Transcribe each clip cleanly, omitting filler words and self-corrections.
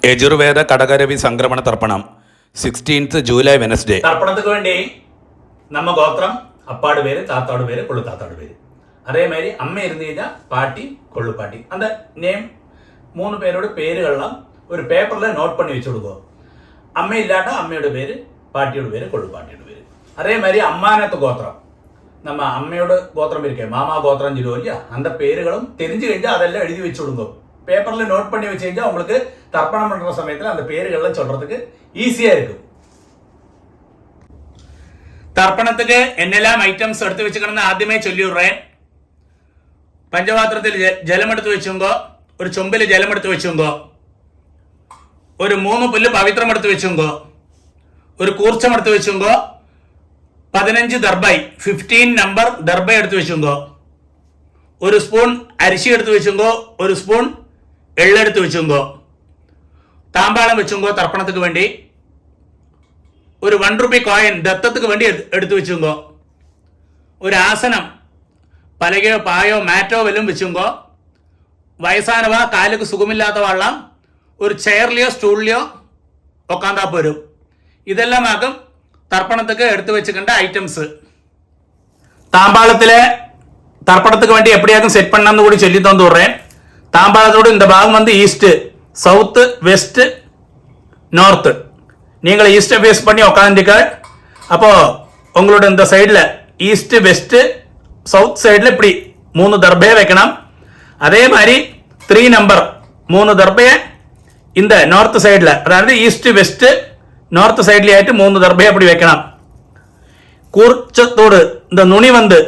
യജുർവേദ കടകരവി സംക്രമണ തർപ്പണം 16th July Wednesday. തർപ്പണத்துக்கு வேண்டி நம்ம கோத்திரம் அப்பாடு பேர், தாத்தாடு பேர், கொள்ளு தாத்தாடு பேர். அதே மாதிரி அம்மை இருந்து കഴിഞ്ഞാൽ பாட்டி கொள்ளு பாட்டி. அந்த நேம் 3 பேரோட பேருகள்லாம் ஒரு பேப்பரில் நோட் பண்ணி வச்சு கொடுக்கும். அம்மை இல்லாட்டா அம்மையோட பேர், பாட்டியோட பேர், கொள்ளு பாட்டியோட பேர். அதே மாதிரி அம்மானத்து கோத்திரம், நம்ம அம்மையோட கோத்திரம் இருக்கே மாமா கோத்திரம் சொல்லுவோம் இல்லையா, அந்த பேருகளும் தெரிஞ்சு കഴിഞ്ഞാல் அதெல்லாம் எழுதி வச்சு கொடுங்க. பேப்பரில் நோட் பண்ணி வச்சு കഴിഞ്ഞാல் உங்களுக்கு தர்ப்பணம் பண்ணுற சமயத்தில் அந்த பேருகள்லாம் சொல்கிறதுக்கு ஈஸியாக இருக்கும். தர்ப்பணத்துக்கு என்னெல்லாம் ஐட்டம்ஸ் எடுத்து வச்சுக்கணும்னு ആദ്യമേ ചൊല്ലിവിടുறேன். പഞ്ചപാത്രത്തിൽ ജലമെടുത്ത് വെച്ചുങ്കോ, ഒരു ചൊമ്പിൽ ജലമെടുത്ത് വെച്ചുങ്കോ, ഒരു 3 പുല്ല് പവിത്രം എടുത്ത് വെച്ചുങ്കോ, ഒരു കൂർച്ചം എടുത്ത് വെച്ചുങ്കോ, 15 ദർബൈ 15 നമ്പർ ദർബൈ എടുത്ത് വെച്ചുങ്കോ, ഒരു സ്പൂൺ അരിശി എടുത്ത് വെച്ചുങ്കോ, ഒരു സ്പൂൺ എള്ളെടുത്ത് വെച്ചുങ്കോ, താമ്പാളം വെച്ചുങ്കോ, തർപ്പണத்துக்கு വേണ്ടി ഒരു 1 രൂപ കോയിൻ ദത്തத்துக்கு വേണ്ടി എടുത്തു വെച്ചുങ്കോ, ഒരു ആസനം പലകയോ പായോ മാറ്റോ വല്ലതും വെച്ചുങ്കോ, വയസ്സാനവ കാലുക്ക് സുഖമില്ലാത്ത വള്ളം ഒരു ചെയറിലെയോ സ്റ്റൂളിലെയോ ഉക്കാന്താ പോരും. ഇതെല്ലാം ആക്കും തർപ്പണத்துக்கு എടുത്തു വെച്ചിട്ടുണ്ട് ഐറ്റംസ്. தாம்பாளத்தில் தர்ப்பணத்துக்கு வேண்டி எப்படியாக்கும் செட் பண்ணான்னு கூட சொல்லி தந்து விடுறேன். தாம்பாளத்தோடு இந்த பாகம் வந்து ஈஸ்ட், சவுத்து, வெஸ்ட், நார்த்து. நீங்கள் ஈஸ்ட்டை ஃபேஸ் பண்ணி உட்காந்துக்க. அப்போது உங்களோட இந்த சைடில் ஈஸ்ட்டு, வெஸ்ட்டு, சவுத் சைடில் இப்படி 3 தர்பையை வைக்கணும். அதே மாதிரி 3 நம்பர் 3 தர்பையை இந்த நார்த் சைடில், அதாவது ஈஸ்ட்டு, வெஸ்ட்டு, நார்த் சைட்லேயே ஆகிட்டு 3 தர்பையை அப்படி வைக்கணும். கூர்ச்சத்தோடு இந்த நுனி வந்து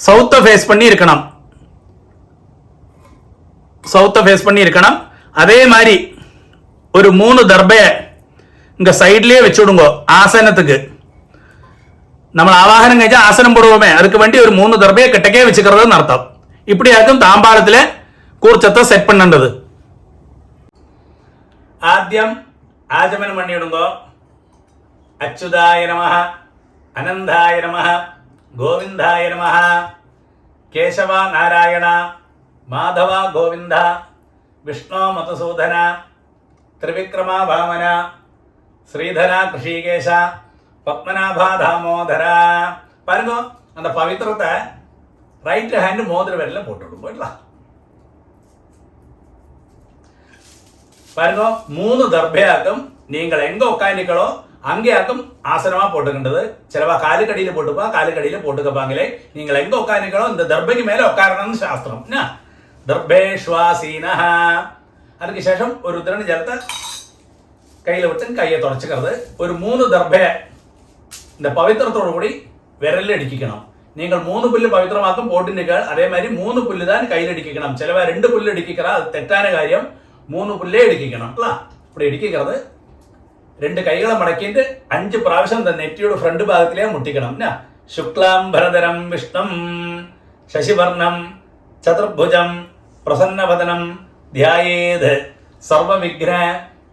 சவுத்தை ஃபேஸ் பண்ணி இருக்கணும், சவுத்தை ஃபேஸ் பண்ணி இருக்கணும். அதே மாதிரி ஒரு 3 தர்பையை இங்கே சைட்லேயே வச்சு விடுங்கோ. ஆசனத்துக்கு நம்ம ஆவாகனம் கழிச்சா ஆசனம் போடுவோமே, அதுக்கு வேண்டி ஒரு 3 தர்பையை கிட்டக்கே வச்சுக்கிறதுன்னு அர்த்தம். இப்படியாக்கும் தாம்பாளத்தில் കൂർച്ചത്തെ സെറ്റ് பண்ணது. ആദ്യം ആചമനം പണിയിടുങ്കോ. അച്യുതായ നമഃ, അനന്തായ നമഃ, ഗോവിന്ദായ നമഃ, കേശവ നാരായണ, മാധവ ഗോവിന്ദ, വിഷ്ണു മധുസൂദന, ത്രിവിക്രമ വാമന, ஸ்ரீதரா கிருஷிகேஷா, பத்மநாபா தாமோதரா. பாருங்க, அந்த பவித்திரத்தை ரைட் ஹேண்ட் மோதிர விரல்ல போட்டுவிடும். போயிடலாம். பாருங்க, 3 தர்பையாக்கும் நீங்கள் எங்க உட்காந்துக்களோ அங்கேயாக்கும் ஆசனமா போட்டுக்கின்றது. சிலவா காலுக்கடியில் போட்டுப்பா, காலுக்கடியில் போட்டுக்கப்பாங்களே. நீங்கள் எங்க உட்காந்துக்களோ இந்த தர்பைக்கு மேலே உட்காரணும்னு சாஸ்திரம். தர்பேஷ்வாசீனா. அதுக்கு சேஷம் ஒரு திறன் ஜலத்தை கையில் விட்டு கையை தொடச்சிக்கிறது. ஒரு 3 தர்பையை இந்த பவித்திரத்தோடு கூடி விரலில் அடிக்கணும். நீங்கள் 3 புல்லு பவித்திரமாக்கும் போட்டுங்கள். அதே மாதிரி 3 புல்லு தான் கையில் அடிக்கணும். சிலவா 2 புல்லு அடிக்கிறா, அது தெറ്റാன காரியம். 3 புல்லே அடிக்கணும். இப்படி அடிக்கிறது. 2 கைகளை மடக்கிட்டு 5 പ്രാവശ്യം இந்த நெற்றியோட ஃப்ரண்ட் பாகத்திலே முட்டிக்கணும். சுக்லாம் பரதரம் விஷ்ணும் சசிவர்ணம் சதுர்புஜம் பிரசன்னவதனம் தியாயேத் சர்வ விக்ன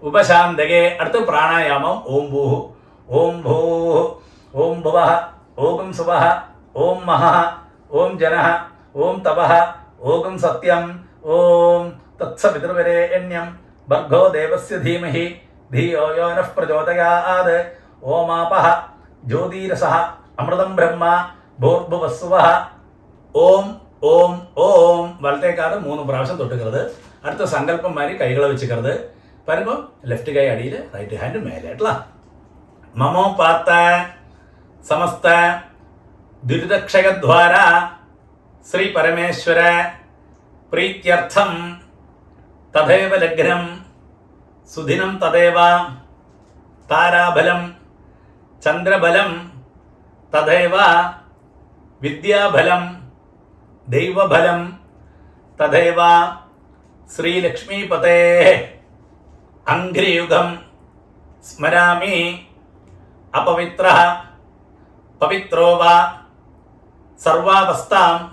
ഉപശാന്തകേ. അടുത്ത പ്രാണായാമം. ഓം ഭൂ, ഓം ഭൂ, ഓം ഭുവ, ഓം സുവ, ഓം മഹ, ഓം ജന, ഓം തപ, ഓം സത്യം, ഓം തത്സവിതൃവരേണ്യം ഭർഗോ ദേവസ്യ ധീമഹി ധിയോ യോ നഃ പ്രചോദയാത്. ഓമാപഃ ജ്യോതിരസഃ അമൃതം ബ്രഹ്മ ഭൂർഭുവസ്സുവഃ. ഓം ഓം ഓം. വലത്തേക്കാറ് 3 പ്രാവശ്യം തൊട്ടുക്கிறது. അടുത്ത സങ്കല്പം മാതിരി കൈകളെ വെച്ചുക്கிறது. பாருங்க, லெஃப்ட் கை அடியில், ரைட் ஹேண்டு மேலே. மமோ பார்த்த சமஸ்த துரிதக்ஷயத்வாரா ஸ்ரீ பரமேஸ்வர பிரீத்யர்த்தம் ததேவ லக்னம் சுதினம் ததேவ தாராபலம் சந்திரபலம் ததேவ வித்யாபலம் தெய்வபலம் ததேவ ஸ்ரீலக்ஷ்மீபதே அங்கிரியுகம் ஸ்மராமி. அபவித்ரः பவித்ரோ வா சர்வாவஸ்தாம்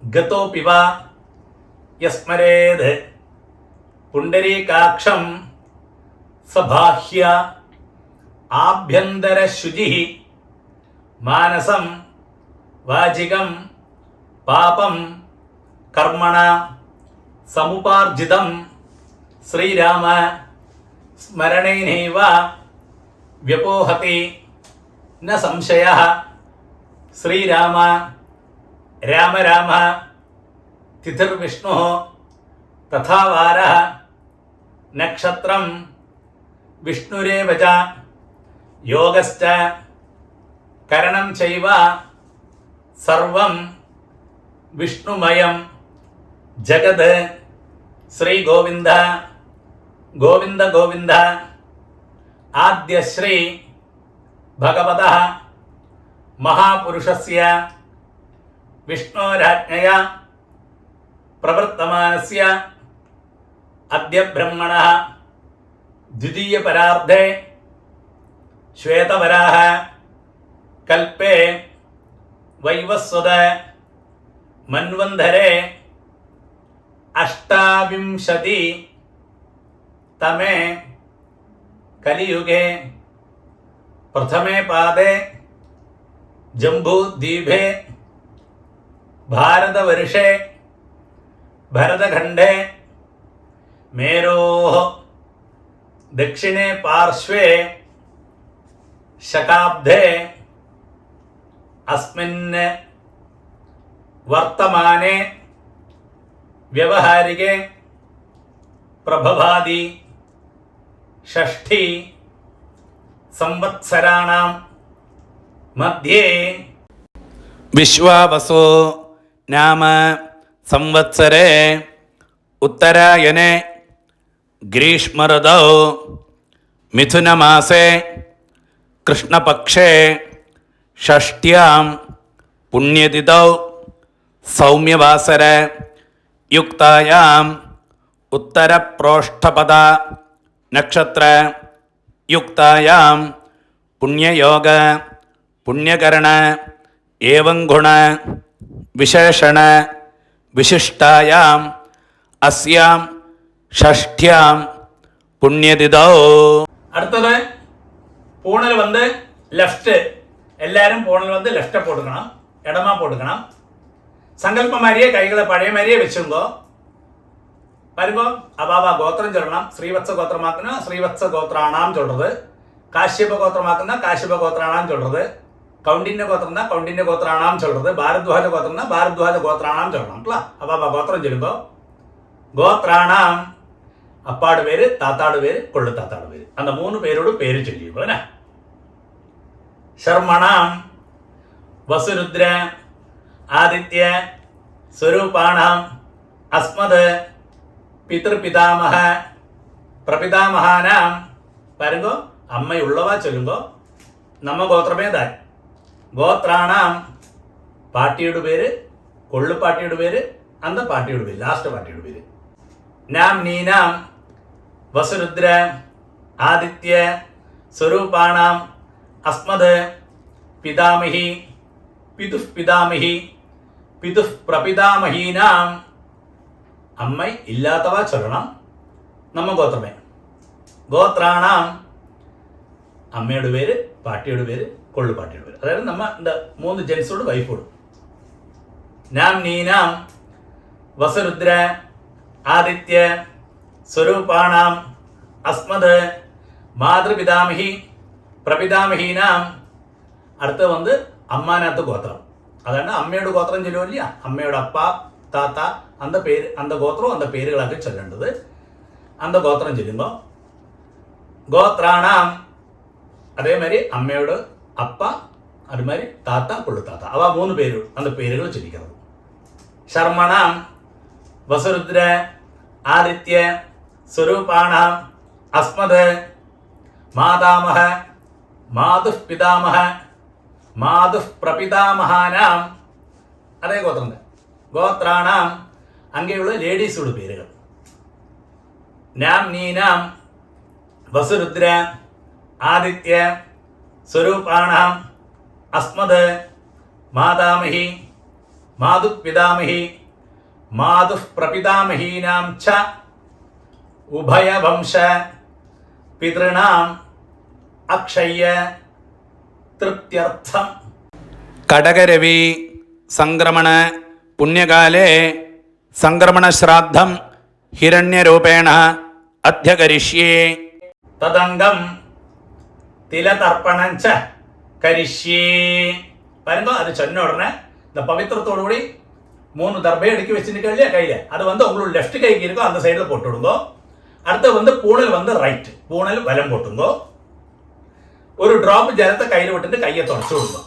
கதோபி வா யஸ்மரேத் புண்டரீகாட்சம் சபாஹ்ய ஆப்யந்தர சுஜிஹ மானசம் வாஜிகம் பாபம் கர்மணா சமுபார்ஜிதம் ശ്രീരാമ സ്മരണേനൈവ വ്യപോഹതി ന സംശയഃ. ശ്രീരാമ രാമ രാമ തിഥിർവിഷ്ണുഃ തഥാ വാരഃ നക്ഷത്രം വിഷ്ണുരേവ ച യോഗശ്ച കരണം ചൈവ സർവം വിഷ്ണുമയം ജഗത്. ശ്രീ ഗോവിന്ദ ഗോവിന്ദ ഗോവിന്ദ. ആദ്യശ്രീ ഭഗവതഃ മഹാപുരുഷസ്യ വിഷ്ണോരാജ്ഞയാ പ്രവർത്തമാനസ്യ അദ്യ ബ്രഹ്മണഃ ദ്വിതീയപരാർദ്ധേ ശ്വേതവരാഹ കൽപ്പേ വൈവസ്വത മന്വന്തരേ അഷ്ടാവിംശതി തമേ കലിയുഗേ പ്രഥമേ പാദേ ജംബൂദ്വീപേ ഭാരതവർഷേ ഭരതഖണ്ഡേ മേരോः ദക്ഷിണേ പാർശ്വേ ശകാബ്ദേ അസ്മിൻ വർത്തമാനെ വ്യവഹാരികേ പ്രഭവാദി ഷഷ്ഠി സംവത്സരാണാം മധ്യേ വിശ്വാവസോ നാമ സംവത്സരേ ഉത്തരായനെ ഗ്രീഷ്മഋതൗ മിഥുനമാസേ കൃഷ്ണപക്ഷേ ഷഷ്ട്യാം പുണ്യതിഥൗ സൗമ്യവാസര യുക്തായാം ഉത്തരപ്രോഷ്ഠപദ നക്ഷത്ര യുക്തായാം പുണ്യയോഗ പുണ്യകരണ ഏവം ഗുണ വിശേഷണ വിശിഷ്ടായാം അസ്യാം ഷഷ്ട്യാം പുണ്യതിഥൗ. അടുത്തത് പൂണിൽ വന്ന് ലെഫ്റ്റ്. എല്ലാവരും പൂണിൽ വന്ന് ലെഫ്റ്റ് പോട്ടുക്കണം, ഇടമാ പോട്ടുക്കണം. സങ്കല്പ മാരിയെ കൈകളെ പഴയ മാരിയെ വെച്ചുങ്കോ വരുമ്പോ അബാബ ഗോത്രം ചൊല്ലണം. ശ്രീവത്സ ഗോത്രമാക്കുന്ന ശ്രീവത്സ ഗോത്രാണാം ചൊല്ലത്, കാശ്യപ ഗോത്രമാക്കുന്ന കാശ്യപ ഗോത്രാണാം ചൊല്ലത്, കൗണ്ടിന്യ ഗോത്രം കൗണ്ടിന്യ ഗോത്രാണാം ചൊല്ലത്, ഭാരദ്വാജ ഗോത്രം ഭാരദ്വാജ ഗോത്രാണാം ചൊല്ലണം. അബാബ ഗോത്രം ചൊല്ലുമ്പോ ഗോത്രാണാം അപ്പാട് പേര്, താത്താട് പേര്, കൊള്ളു താത്താട് പേര്, அந்த 3 പേരോട് പേര് ചൊല്ലിയുമ്പോ ശർമ്മണാം വസുരുദ്ര ആദിത്യ സ്വരൂപാണാം അസ്മത് പിതൃപിതാമഹ പ്രപിതാമഹാനാം. വരുമ്പോ അമ്മയുള്ളവ ചൊല്ലുമ്പോ നമ്മ ഗോത്രമേതാൻ ഗോത്രാണാം പാട്ടിയുടെ പേര്, കൊള്ളുപാട്ടിയുടെ പേര്, അന്ത പാട്ടിയുടെ പേര്, ലാസ്റ്റ് പാട്ടിയുടെ പേര്. നാം നീനാം വസുരുദ്ര ആദിത്യ സ്വരൂപാണാം അസ്മത് പിതാമഹി പിതുഃ പിതാമഹി പിതുഃ പ്രപിതാമഹീനാം. അമ്മ ഇല്ലാത്തവ ചൊല്ലണം നമ്മ ഗോത്രമേ. ഗോത്രാണാം അമ്മയുടെ പേര്, പാട്ടിയുടെ പേര്, കൊള്ളുപാട്ടിയുടെ പേര്. അതായത് നമ്മ എന്താ 3 ജെൻസോട് വൈഫോടും. നാം നീനാം വസുരുദ്ര ആദിത്യ സ്വരൂപാണാം അസ്മത് മാതൃപിതാമഹി പ്രപിതാമഹീനാം. അടുത്ത് വന്ന് അമ്മാനകത്ത് ഗോത്രം. അതാണ് അമ്മയുടെ ഗോത്രം ചൊല്ലുമില്ല, അമ്മയുടെ അപ്പ താത്ത അന്ത പേര്, അന്ത ഗോത്രവും അന്ത പേരുകളൊക്കെ ചൊല്ലേണ്ടത്. അന്ത ഗോത്രം ചൊല്ലുമ്പോൾ ഗോത്രാണാം അതേമാതിരി അമ്മയോട് അപ്പ, അതുമാതിരി താത്ത, കൊള്ളുത്താത്ത, അവ 3 പേര് അന്ത പേരുകൾ ചൊല്ലിക്കുന്നത്. ശർമ്മണാം വസുരുദ്ര ആദിത്യ സ്വരൂപാണാം അസ്മത് മാതാമഹ മാതുഃ പിതാമഹ മാതുഃ പ്രപിതാമഹാനാം. അതേ ഗോത്രം. ഗോത്രാണാം അങ്ങനെയുള്ള ലേഡീസോട് പേരുകൾ. നാം നീനാം വസുരുദ്ര ആദിത്യ സ്വരൂപാണാം അസ്മത് മാതാമഹി മാതുഃ പിതാമഹി മാതുഃ പ്രപിതാമഹീനാം ച ഉഭയവംശ പിതൃണാം അക്ഷയ്യ തൃപ്ത്യർത്ഥം. കടകരവി സംക്രമണ പുണ്യകാലേ സംക്രമണശ്രാദ്ധം ഹിരണ്യരൂപേണ അധ്യകരിഷ്യേ. തദംഗം തിലതർപ്പണം ച കരിഷ്യേ. വരുമ്പോ അത് சொன்ன உடனே இந்த பவித்திரத்தோடு கூடி 3 தர்பை அடுக்கி வச்சுருக்க இல்லையா கையில, அது உங்களோட லெஃப்ட் கைக்கு இருக்கோ அந்த சைடில் போட்டு விடுங்கோ. அடுத்து பூணல் ரைட், பூணல் வலம் போட்டுங்கோ. ஒரு டிராப் ஜலத்தை கையில் விட்டுட்டு கையை தொடச்சு விடுங்க.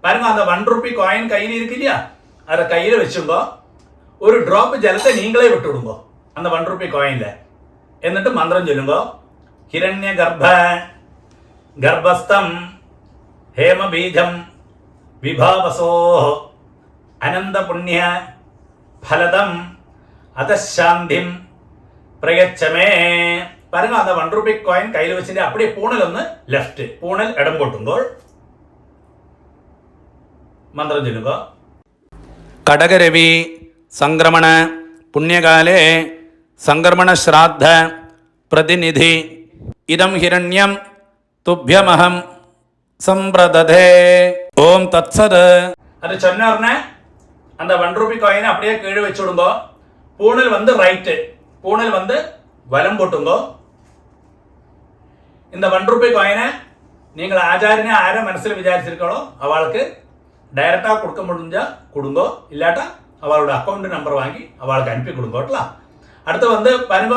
பாருங்க, அந்த 1 ரூபி காயின் கையில் இருக்கு இல்லையா, அதை கையில் வச்சுங்கோ. ஒரு டிராப் ஜலத்தை நீங்களே விட்டு விடுங்கோ அந்த 1 ரூபி காயின்ல. എന്നിട്ട് മന്ത്രം ചൊല്ലുമ്പോ ഹിരണ്യ ഗർഭസ്ഥം ഹേമബീജം വിഭാവസോ അനന്തപുണ്യ ഫലദം അതശാന്തിം പ്രയച്ഛമേ. பாருங்க, அந்த 1 ரூபி காயின் கையில் வச்சுட்டு அப்படியே பூணல் லெஃப்ட், பூணல் இடம் போட்டுங்கோள். മന്ത്രം ചൊല്ലുക. കടകരവി സംക്രമണ പുണ്യകാലേ സംക്രമണ ശ്രാദ്ധ പ്രതിനിധി ഇദം ഹിരണ്യം തുഭ്യമഹം സമ്പ്രദധേ. ഓം തത്സത്. அது சொன்ன உடனே அந்த 1 ரூபி காயினை அப்படியே கீழே வச்சு விடுங்கோ. பூணல் ரைட்டு, பூணல் வலம் போட்டுங்கோ. இந்த 1 ரூபி காயினை நீங்கள் ஆச்சாரியனை ஆரை மனசில் விசாரிச்சிருக்கோ அவளுக்கு டைரக்டாக கொடுக்க முடிஞ்சா கொடுங்கோ, இல்லாட்டா அவளோட அக்கௌண்ட் நம்பர் வாங்கி அவளுக்கு அனுப்பி கொடுங்கோட்டலாம். அடுத்து பாருங்க,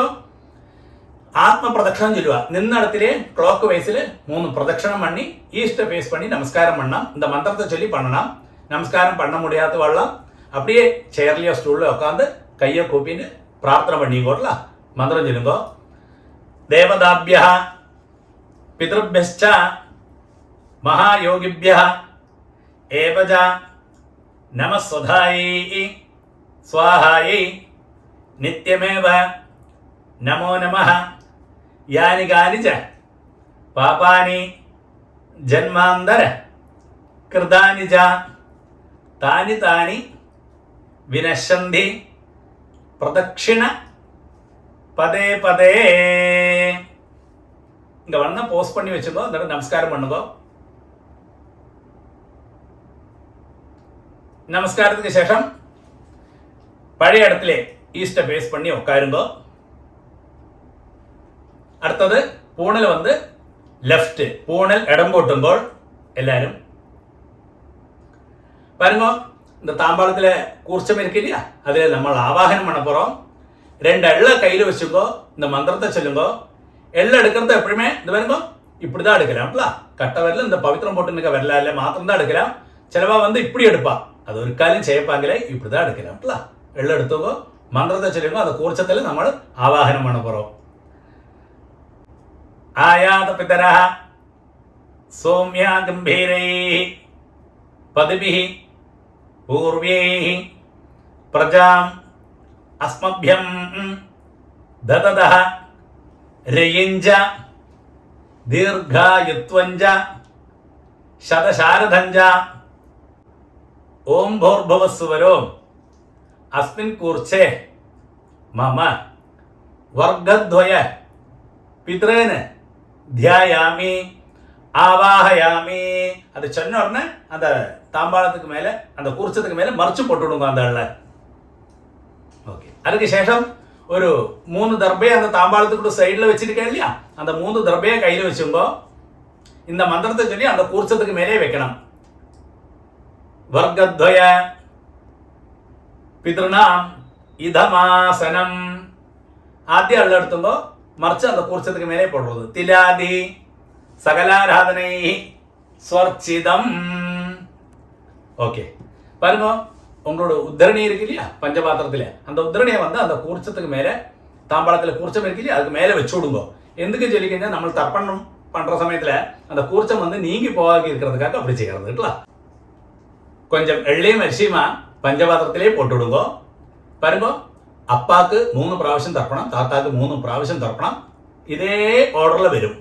ஆத்ம பிரதட்சணம் சொல்லுவா. நின்ன இடத்திலே கிளாக் வைஸில் 3 பிரதட்சணம் பண்ணி ஈஸ்ட்டை ஃபேஸ் பண்ணி நமஸ்காரம் பண்ணலாம். இந்த மந்திரத்தை சொல்லி பண்ணலாம். நமஸ்காரம் பண்ண முடியாதவாள்லாம் அப்படியே சேர்லையோ ஸ்டூல்ல உட்காந்து கையை கூப்பின்னு பிரார்த்தனை பண்ணிக்கோட்டலாம். மந்திரம் சொல்லுங்கோ. தேவதாபிய பிதృభ్యశ్చ மகாயோகிபிய ஏவஜ நமஸ்வதாயை ஸ்வாஹாயை நித்யமேவ நமோ நமः. யானி கானி ச பாபானி ஜன்மாந்தர கிருதானி ச தானி தானி வினஷந்தி பிரதட்சிண பதே பதே. இங்க போஸ்ட் பண்ணி வச்சுக்கோ. அந்த நமஸ்காரம் பண்ணுங்க. நமஸ்காரத்துக்கு சேஷம் பழைய இடத்திலே ஈஸ்ட்டை ஃபேஸ் பண்ணி உட்காருங்கோ. அடுத்தது பூணல் லெஃப்ட், பூணல் இடம் போட்டுங்கோள். எல்லாரும் பாருங்க, இந்த தாம்பாளத்தில் கூர்ச்சம் இருக்கு இல்லையா, அதில் நம்ம ஆவாகனம் பண்ண போகிறோம். 2 எள்ள கையில் வச்சுக்கோ. இந்த மந்திரத்தை சொல்லுங்கோ. எள்ள எடுக்கிறது எப்படியுமே இந்த பாருங்க இப்படி தான் எடுக்கலாம்ல. கட்ட வரல இந்த பவித்திரம் போட்டு நிற்க வரல இல்லை மாத்திரம் தான் எடுக்கலாம். சிலவா இப்படி எடுப்பா, அது ஒரு காலையும் செய்யப்பாங்களே, இப்படி தான் எடுக்கலாம்ல. எள்ள எடுத்துக்கோ, மந்திரத்தை சொல்லுங்க. அந்த கூர்ச்சத்தில் நம்ம ஆவாகனம் பண்ண போகிறோம். ஆயாத பிதரா சோம்யா கம்பீரை பதுபிஹி பூர்வேஹி பிரஜாம் அஸ்மப்யம் தததஹ ரயிஞ்ச தீர்காயுத்வஞ்ச சதசாரதஞ்ச ஓம் भूर्भुवस्सुवरो अस्मिन् கூர்ச்சே மம வர்க்கத்வய பித்ரேன் தியாயாமி ஆவாஹயாமி. அது சொன்ன உடனே அந்த தாம்பாளத்துக்கு மேலே அந்த கூர்ச்சத்துக்கு மேலே மறைச்சு போட்டு விடுங்க அந்த ஆள. ஓகே, அதுக்கு சேஷம் ஒரு 3 தர்பையை அந்த தாம்பாளத்துக்கு சைடில் வச்சிருக்கேன் இல்லையா, அந்த 3 தர்பையை கையில் வச்சுங்கோ. இந்த மந்திரத்தை சொல்லி அந்த கூர்ச்சத்துக்கு மேலே வைக்கணும். வர்க்கத்வய பித்ருணாம் இதமாசனம். ஆத்தியம் அள்ள எடுத்துங்கோ, மறைச்சு அந்த கூர்ச்சத்துக்கு மேலே போடுறது. திலாதி சகலாராதனை ஸ்வர்ச்சிதம். ஓகே, பாருங்க, உங்களோட உத்தரணி இருக்கு இல்லையா பஞ்சபாத்திரத்தில், அந்த உத்தரணியை அந்த கூர்ச்சத்துக்கு மேலே தாம்பாளத்தில் கூர்ச்சம் இருக்கு இல்லையா அதுக்கு மேலே வச்சு விடுங்க. எதுக்கு சொல்லிக்கங்க, நம்ம தர்ப்பணம் பண்ணுற சமயத்தில் அந்த கூர்ச்சம் நீங்கி போகாது இருக்கிறதுக்காக அப்படி செய்யறதுங்களா. கொஞ்சம் எள்ளையும் அரிசியுமா பஞ்சபாத்திரத்திலே போட்டு விடுங்க. பாருங்க, அப்பாவுக்கு 3 പ്രാവശ്യം தர்ப்பணம், தாத்தாக்கு 3 പ്രാവശ്യം தர்ப்பணம். இதே ഓർഡറിൽ വരും.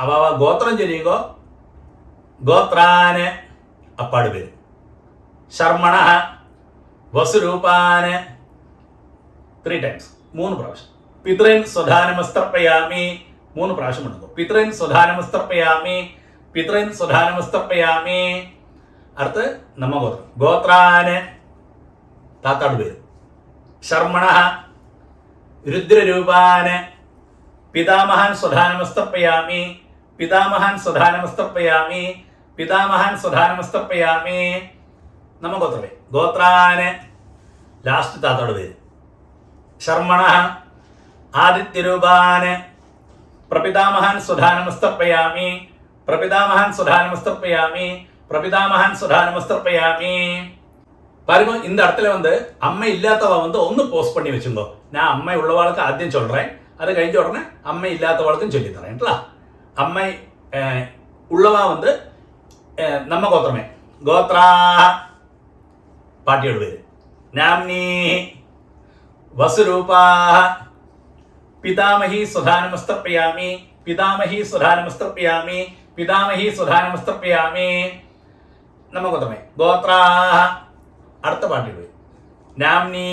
അവ ഗോത്രം ചൊല്ലിക്കോ. ഗോത്രാന് അപ്പാട് വരും. ശർമ്മണ വസുരൂപാന് 3 ടൈംസ് 3 പ്രാവശ്യം. പിതൃൻ സ്വധാനമസ്തർപ്പയാമി 3 പ്രാവശ്യം എടുക്കും. പിതൃൻ സ്വധാനമസ്തർപ്പയാമി, പിതൃൻ സ്വധാനമസ്തർപ്പയാമി. അടുത്ത് നമ്മ ഗോത്രം. ഗോത്രാന് താത്താട് വരും. ശർമ്മണ രുദ്രരൂപാന് പിതാമഹാൻ സ്വധാനമസ്തർപ്പയാമി പിതാമഹാൻ സ്വധാനമസ്തർപ്പയാമി പിതാമഹാൻ സ്വധാനമസ്തർപ്പയാമി. നമ്മ ഗോത്രമേ ഗോത്രാന് ലാസ്റ്റ് താത്തോട് പേര് ശർമ്മണ ആദിത്യരൂപാന് പ്രപിതാമഹാൻ സ്വധാനമസ്തർപ്പയാമി പ്രപിതാമഹാൻ സ്വധാനമസ്തർപ്പയാമി பிரபிதாமகன் சுதானமஸ்தர்ப்பயாமி. பாருங்க, இந்த இடத்துல அம்மை இல்லாதவ ஒன்று போஸ்ட் பண்ணி வச்சுங்கோ. நான் அம்மை உள்ளவாளுக்கு ஆദ്യം சொல்றேன், அது கழிஞ்ச உடனே அம்மை இல்லாதவாளுக்கும் சொல்லி தரேன்ல. அம்மை உள்ளவா நம்ம கோத்திரமே கோத்ரா பாட்டியோட பேரு நாம்னி வசுரூபா பிதாமகி சுதானமஸ்தர்ப்பயாமி பிதாமகி சுதானமஸ்தர்ப்பயாமி பிதாமகி சுதானமஸ்தர்ப்பயாமி. நம்ம கோத்திரமே கோத்ரா. അടുത്ത പാട്ടിൽ പോയി നാംനി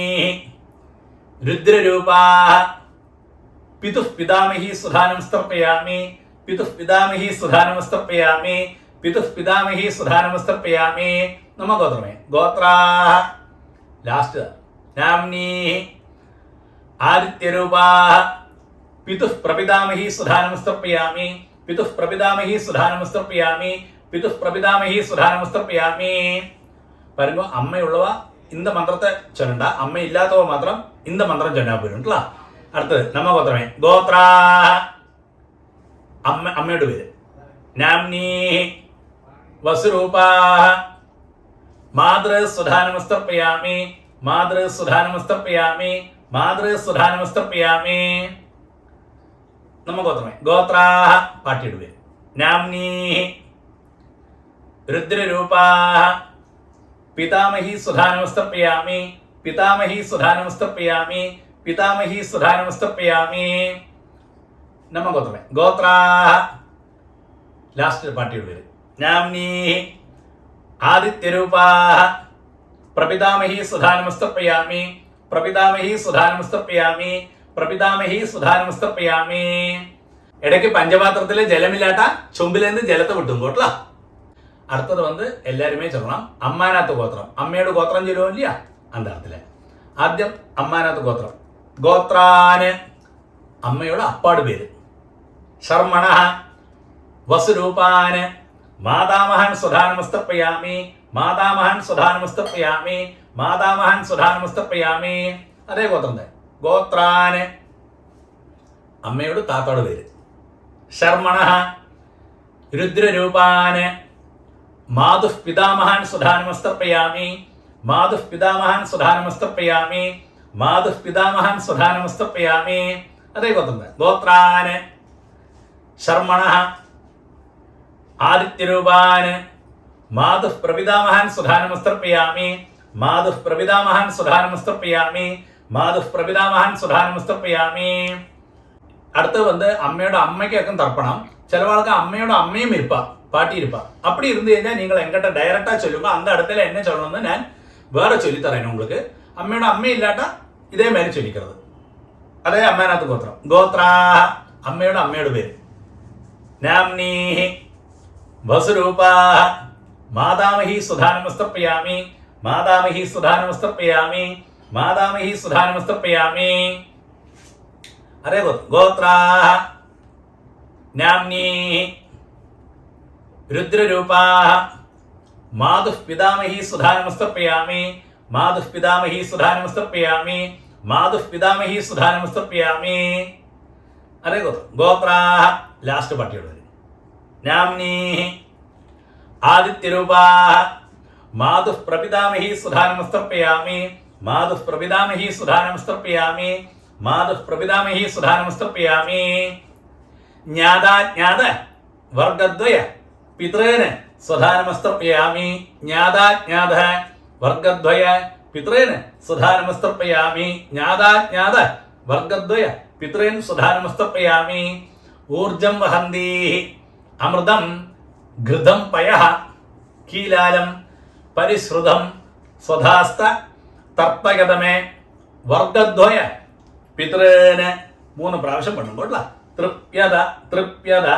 രുദ്രരൂപാ പിതുഃ പിതാമഹി സുധാനമസ്തർപ്പയാമി പിതുഃ പിതാമഹി സുധാനമസ്തർപ്പയാമി പിതുഃ പിതാമഹി സുധാനമസ്തർപ്പയാമി. നമ്മ ഗോത്രമേ ഗോത്രാ. ലാസ്റ്റ് നാംനി ആദിത്യരൂപാ പിതുഃ പ്രപിതാമഹി സുധാനമസ്തർപ്പയാമി പിതുഃ പ്രപിതാമഹി സുധാനമസ്തർപ്പയാമി പിതുഃ പ്രപിതാമഹി സുധാനമസ്തർപ്പയാമി. பாருங்க, அம்மை உள்ளவா இந்த மந்திரத்தை சொன்னா, அம்மை இல்லாதவ மாத்திரம் இந்த மந்திரம் சொன்னா போயிருங்களா. அடுத்தது நம்ம கோத்திரமே கோத்ரா. அம்மையோட பேரு நாம்னி வசுரூபா மாத்ரு சுதானமஸ்தர்ப்பயாமி மாத்ரு சுதானமஸ்தர்ப்பயாமி மாத்ரு சுதானமஸ்தர்ப்பயாமி. நம்ம கோத்திரமே கோத்ரா. பாட்டியோட பேரு நாம்னி ருத்ரரூபா പിതാമഹി സുധാനമസ്തർപ്പയാമി പിതാമഹി സുധാനമസ്തർപ്പയാമി പിതാമഹി സുധാനമസ്തർപ്പയാമി. നമ്മ ഗോത്രമേ ഗോത്രാ. ലാസ്റ്റ് പാട്ടിയുടെ പേര് നാംനി ആദിത്യരൂപാ പ്രപിതാമഹി സുധാനമസ്തർപ്പയാമി പ്രപിതാമഹി സുധാനമസ്തർപ്പയാമി പ്രപിതാമഹി സുധാനമസ്തർപ്പയാമി. ഇടയ്ക്ക് പഞ്ചപാത്രത്തിലെ ജലമില്ലാട്ട ചുമ്പിലേന്ന് ജലത്തെ വിട്ടും കോട്ടല. അടുത്തത് എല്ലാരുമേ ചൊല്ലണം അമ്മാനാത്ത് ഗോത്രം. അമ്മയുടെ ഗോത്രം ചൊല്ലുമോ ഇല്ല அந்த இடத்துல. ആദ്യം അമ്മാനാത്ത് ഗോത്രം ഗോത്രാന് അമ്മയുടെ അപ്പാട് പേര് ശർമ്മണ വസുരൂപാന് മാതാമഹൻ സുധാനമസ്തർപ്പയാമി മാതാമഹൻ സുധാനമസ്തർപ്പയാമി മാതാമഹൻ സുധാനമസ്തർപ്പയാമി. അതേ ഗോത്രം തന്നെ ഗോത്രാന് അമ്മയുടെ താത്തോട് പേര് ശർമ്മണ രുദ്രരൂപാന് മാതുഃ പിതാമഹാൻ സുധാനമസ്തർപ്പയാമി മാതുഃ പിതാമഹാൻ സുധാനമസ്തർപ്പയാമി മാതുഃ പിതാമഹാൻ സുധാനമസ്തർപ്പയാമി. അതേ ഗോത്രം ഗോത്രാന് ശർമ്മണ ആദിത്യരൂപാന് മാതുഃ പ്രപിതാമഹാൻ സുധാനമസ്തർപ്പയാമി മാതുഃ പ്രപിതാമഹാൻ സുധാനമസ്തർപ്പയാമി മാതുഃ പ്രപിതാമഹാൻ സുധാനമസ്തർപ്പയാമി. അടുത്ത് അമ്മയുടെ അമ്മയ്ക്കൊക്കെ തർപ്പണം. ചിലവാൾക്ക് അമ്മയുടെ അമ്മയും ഇരുപ്പ பாட்டி இருப்பா. அப்படி இருந்து കഴിഞ്ഞാൽ നിങ്ങൾ എங்கிட்ட ഡയറക്റ്റാ ചൊല്ലുമ്പോൾ அந்த இடத்துல என்ன சொல்லணும்னு ഞാൻ വേറെ ചൊല്ലിത്തറേன் உங்களுக்கு. അമ്മയുടെ അമ്മ ഇല്ലാട്ട ഇതേമാതിരി ചൊല്ലിക്കരുത്. അതേ അമ്മാനാത്ത് ഗോത്രം ഗോത്രാ. അമ്മയുടെ പേര് നാംനി വസുരൂപാ മാതാമഹി സുധാനമസ്തർപ്പയാമി മാതാമഹി സുധാനമസ്തർപ്പയാമി മാതാമഹി സുധാനമസ്തർപ്പയാമി. അതേ ഗോത്രാ. നാംനി രുദ്രരൂപാ മാതുഃ പിതാമഹി സുധാനമസ്തർപ്പയാമി മാതുഃ പിതാമഹി സുധാനമസ്തർപ്പയാമി മാതുഃ പിതാമഹി സുധാനമസ്തർപ്പയാമി. അതേ ഗോത്രാ. ലാസ്റ്റ് പട്ടിയോട് വരും നാംനി ആദിത്യരൂപാ മാതുഃ പ്രപിതാമഹി സുധാനമസ്തർപ്പയാമി മാതുഃ പ്രപിതാമഹി സുധാനമസ്തർപ്പയാമി മാതുഃ പ്രപിതാമഹി സുധാനമസ്തർപ്പയാമി. ജ്ഞാതാജ്ഞാത വർഗദ്വയ പിതൃന് സ്വധാനമസ്തർപ്പയാമി ജ്ഞാതാജ്ഞാത വർഗദ്വയ പിതൃന് സ്വധാനമസ്തർപ്പയാമി ജ്ഞാതാജ്ഞാത വർഗദ്വയ പിതൃൻ സ്വധാനമസ്തർപ്പയാമി. ഊർജം വഹന്തി അമൃതം ഘൃതം പയഃ കീലാലം പരിശ്രുതം സ്വധാസ്ത തർപ്പഗതമേ വർഗദ്വയ പിതൃന്. 3 പ്രാവശ്യം പണ്ണുമ്പോട്ട തൃപ്യത തൃപ്യത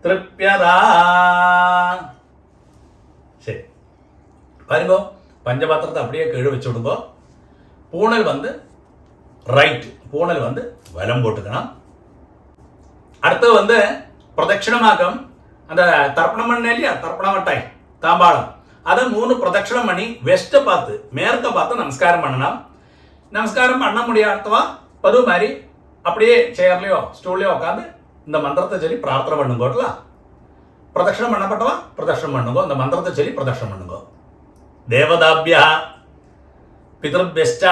തൃപ്യത. ശരി, பாருங்க, பஞ்சபாத்திரத்தை அப்படியே கீழே வச்சு விடுங்க. பூனல் ரைட், பூனல் வந்து வலம் போட்டுக்கணும். அடுத்து வந்து பிரதட்சிணமாக்கம், அந்த தர்ப்பணம் பண்ண இல்லையா, தர்ப்பண வட்டாய் தாம்பாளம், அதை 3 பிரதட்சிணம் பண்ணி வெஸ்ட்டை பார்த்து மேற்க பார்த்து நமஸ்காரம் பண்ணணும். நமஸ்காரம் பண்ண முடியாதவா பது மாதிரி அப்படியே சேர்லையோ ஸ்டூல்லையோ உட்காந்து இந்த மந்திரத்தை சொல்லி பிரார்த்தனை பண்ணுங்கோட்டல. பிரதட்சிணம் பண்ணப்பட்டவா பிரதட்சிணம் பண்ணுங்கோ, இந்த மந்திரத்தை சொல்லி பிரதட்சிணம் பண்ணுங்கோ. தேவதாபியா பிதృభ్యశ్చ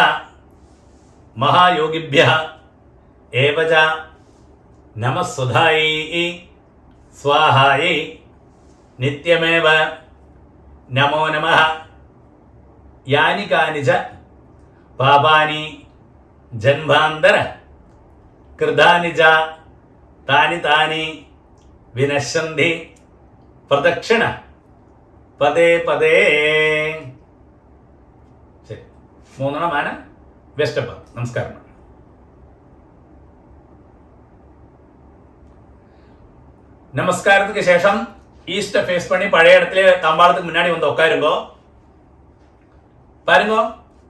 மகாயோகிभ्यः ஏவஜ நமஸ்சுதாயை ஸ்வாஹாயை நித்யமேவ நமோ நமः. யானி கானிச்ச பாபானி ஜன்மாந்தர கிருதானி ச தானி தானி வினശ്യന്തി பிரதட்சிண പദേ പദേ. ശരി, 3 വെസ്റ്റപ്പ. നമസ്കാരം. நமஸ்காரத்துக்கு சேஷம் ஈஸ்ட ஃபேஸ் பண்ணி பழைய இடத்துல தாம்பாளத்துக்கு முன்னாடி வந்து உட்காருங்கோ. பாருங்க,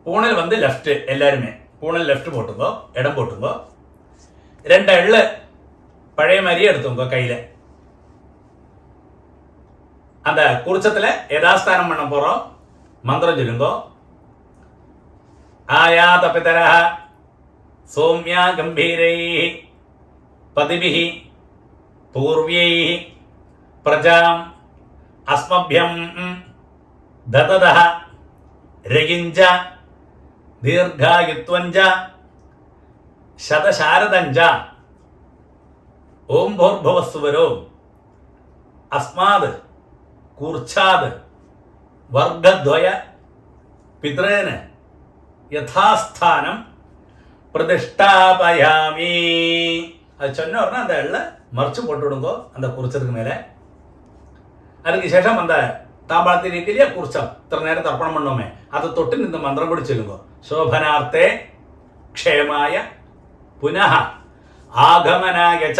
பூனல் வந்து லெஃப்ட், எல்லாருமே பூனல் லெஃப்ட் போட்டுங்கோ, இடம் போட்டுங்கோ. 2 எள்ளு பழைய மாதிரியே எடுத்துங்கோ கையில. அந்த குருச்சத்துல யதாஸ்தானம் பண்ண போறோம். மந்திரம் சொல்லுங்கோ. ஆயாத பிதரஹ சௌம்யா கம்பீரைஹி பதிபிஹி பூர்வைஹி பிரஜாம் அஸ்மभ्यं தததஹ ரகிஞ்ச தீர்காயுத்வஞ்ச சதசாரதஞ்ச ஓம் பூர்புவஸ்சுவரோ அஸ்மாத் கூர்ச்சாத் வர்க்கத்வய பித்ரேன யதாஸ்தானம் பிரதிஷ்டாபயாமி. அது சொன்ன உடனே அந்த எள்ள மறைச்சு போட்டு விடுங்கோ அந்த குறிச்சதுக்கு மேலே. அதுக்கு சேஷம் அந்த தாம்பாளத்தில் இருக்கிலையா குறிச்சம், இத்தனை நேரம் தர்ப்பணம் பண்ணோமே, அதை தொட்டு இந்த மந்திரம் கூட சொல்லுங்கோ. சோபனார்த்தே க்ஷேமாய புனः ஆகமனாய ச.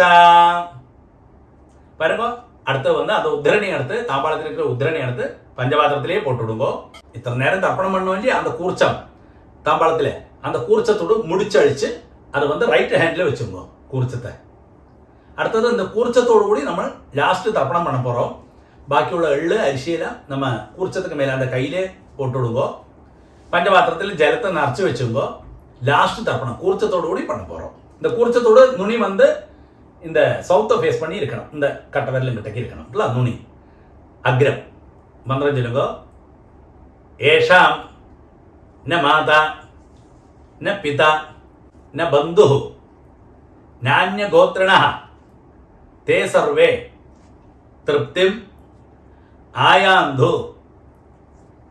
பாருங்க, அடுத்து வந்து அந்த உத்திரணி எடுத்து தாம்பாளத்தில் இருக்கிற உத்திரணி எடுத்து பஞ்சபாத்திரத்திலேயே போட்டு விடுங்கோ. இத்தனை நேரம் தர்ப்பணம் பண்ணோம் இல்லையா அந்த கூர்ச்சம் தாம்பாளத்தில், அந்த கூர்ச்சத்தோடு முடிச்சழிச்சு அதை வந்து ரைட் ஹேண்டில் வச்சுங்கோ கூர்ச்சத்தை. அடுத்தது இந்த கூர்ச்சத்தோடு கூடி நம்ம லாஸ்ட்டு தர்ப்பணம் பண்ண போகிறோம். பாக்கியுள்ள எள்ளு அரிசியெல்லாம் நம்ம கூர்ச்சத்துக்கு மேலே அந்த கையிலே போட்டு விடுங்கோ. பஞ்சபாத்திரத்தில் ஜலத்தை நிறச்சி வச்சுங்கோ. லாஸ்ட்டு தர்ப்பணம் கூர்ச்சத்தோடு கூடி பண்ண போகிறோம். இந்த கூர்ச்சத்தோடு நுனி வந்து இந்த சவுத்தை ஃபேஸ் பண்ணி இருக்கணும், இந்த கட்டை விரலும் கிட்டக்கு இருக்கணும் இல்லை நுனி. அக்ரம் மந்திரம் சொல்லுங்கோ. ஏஷாம் ந மாதா ந பிதா ந பந்து நானிய கோத்ரணः தே சர்வே திருப்திம் ஆயாந்து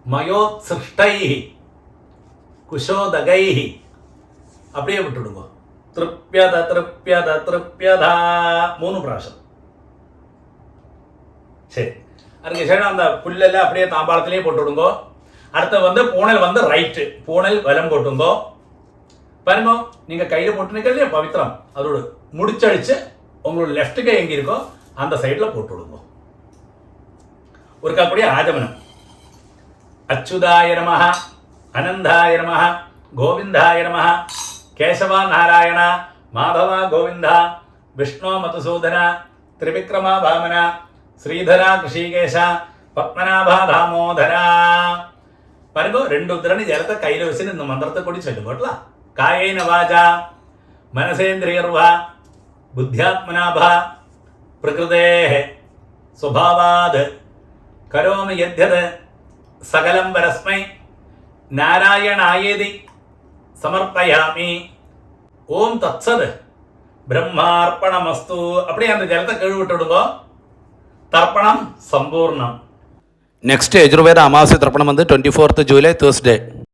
மயோத்சிருஷ்டைஹி குஷோதகைஹி. அப்படியே விட்டுடுங்க. திருப்யத திருப்யத திருப்யதா 3 பிராവശ്യം. சரி, அதுக்கு சேஷம் அந்த புல்லெல்லாம் அப்படியே தாம்பாளத்திலேயே போட்டு விடுங்கோ. அடுத்து வந்து பூனல் வந்து ரைட்டு, பூனல் வலம் போட்டுங்கோ. பாருங்க, நீங்க கையில போட்டு நிற்கிறது பவித்திரம், அதோட முடிச்சழிச்சு உங்களோட லெஃப்ட் கை எங்க இருக்கோ அந்த சைட்ல போட்டு விடுங்க. ஒருக்கா கூடிய ஆஜமனம். அச்சுதாய நமஹ அனந்தாய நமஹ கோவிந்தாய நமஹ கேசவா நாராயண மாதவா கோவிந்தா விஷ்ணு மதுசூதன திரிவிக்ரமா வாமன ஸ்ரீதரா கிருஷிகேஷ பத்மநாபா தாமோதரா. பாருங்க, 2 உத்திரணி ஜலத்தை கையில் வச்சு இந்த மந்திரத்தை கூடி சொல்லுங்கோட்டல. காயேன வாஜா மனசேந்திரியர்வா புத்தியாத்மனாபா பிரகிருதேஹ சுபாவாத் கரோமி யத்யத் சகலம் பரஸ்மை நாராயணாயேதி சமர்ப்பயாமி. ஓம் தத்சத் பிரம்மார்ப்பணமஸ்து. அப்படியே அந்த ஜலத்தை கழுவிட்டு விடுங்க. தர்ப்பணம் சம்பூர்ணம். நெக்ஸ்ட் யஜுர்வேத அமாவாசை தர்ப்பணம் வந்து 24th ஜூலை தேர்ஸ்டே.